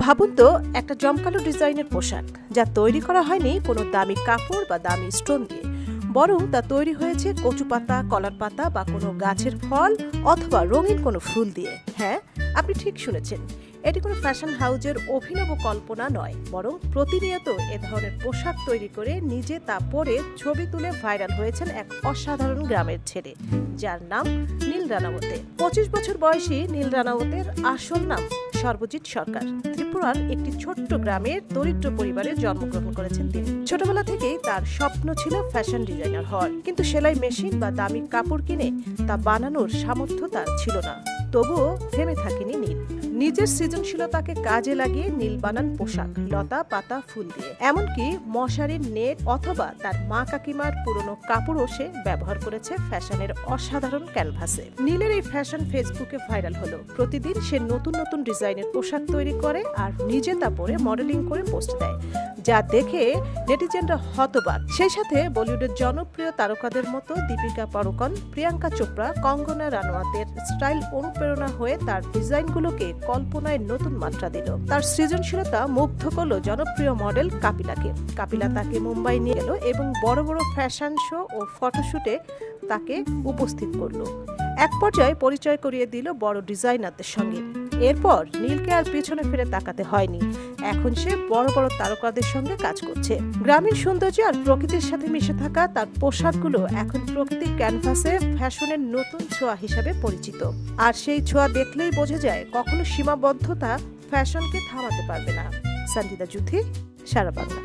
ভাবুন তো, একটা জমকালো ডিজাইনের পোশাক যা তৈরি করা হয়নি কোনো দামি কাপড় বা দামি স্টোন দিয়ে, বরং তা তৈরি হয়েছে কচু পাতা, কলার পাতা বা কোনো গাছের ফল অথবা রঙিন কোনো ফুল দিয়ে। হ্যাঁ, আপনি ঠিক শুনেছেন, এটি কোনো ফ্যাশন হাউজের অভিনব কল্পনা নয়, বরং প্রতিনিয়ত এ ধরনের পোশাক তৈরি করে নিজে তা পরে ছবি তুলে ভাইরাল হয়েছেন এক অসাধারণ গ্রামের ছেলে, যার নাম নীল রানাওয়াতে। 25 বছর বয়সী নীল রানাওয়াতের আসল নাম সর্বজিৎ সরকার। ত্রিপুরার একটি ছোট্ট গ্রামের দরিদ্র পরিবারে জন্মগ্রহণ করেছেন তিনি। ছোটবেলা থেকেই তার স্বপ্ন ছিল ফ্যাশন ডিজাইনার হওয়ার, কিন্তু সেলাই মেশিন বা দামি কাপড় কিনে তা বানানোর সামর্থ্য তার ছিল না। তবুও থেমে থাকেনি নীল। নিজের সৃজনশীলতাকে কাজে লাগিয়ে নীল বানান পোশাক লতা, পাতা, ফুল দিয়ে। এমনকি মশারির নেট অথবা তার মা কাকিমার পুরনো কাপড়ও সে ব্যবহার করেছে ফ্যাশনের অসাধারণ ক্যানভাসে। নীলের এই ফ্যাশন ফেসবুকে ভাইরাল হলো। প্রতিদিন সে নতুন নতুন ডিজাইনের পোশাক তৈরি করে আর নিজে তা পরে মডেলিং করে পোস্ট দেয়, যা দেখে নেটিজেনরা হতবাক। সেই সাথে বলিউডের জনপ্রিয় তারকাদের মতো দীপিকা পাড়ুকোন, প্রিয়াঙ্কা চোপড়া, কঙ্গনা রানাওয়াতের স্টাইল অনুপ্রেরণা হয়ে তার ডিজাইনগুলোকে কল্পনায় নতুন মাত্রা দিল। তার সৃজনশীলতা মুগ্ধ করল জনপ্রিয় মডেল কাপিলাকে। কাপিলা তাকে মুম্বাই নিয়ে গেল এবং বড় বড় ফ্যাশন শো ও ফটোশুটে তাকে উপস্থিত করল। এক পর্যায়ে পরিচয় করিয়ে দিল বড় ডিজাইনারদের সঙ্গে। এরপর নীলকে আর পিছনে ফিরে তাকাতে হয়নি। এখন সে বড় বড় তারকাদের সঙ্গে কাজ করছে। গ্রামীণ সৌন্দর্য আর প্রকৃতির সাথে মিশে থাকা তার পোশাকগুলো এখন প্রকৃতির ক্যানভাসে ফ্যাশনের নতুন ছোঁয়া হিসেবে পরিচিত। আর সেই ছোঁয়া দেখলেই বোঝা যায় কখনো সীমাবদ্ধতা ফ্যাশনকে থামাতে পারবে না। সঞ্জিতা যুথি, সারা বাংলা।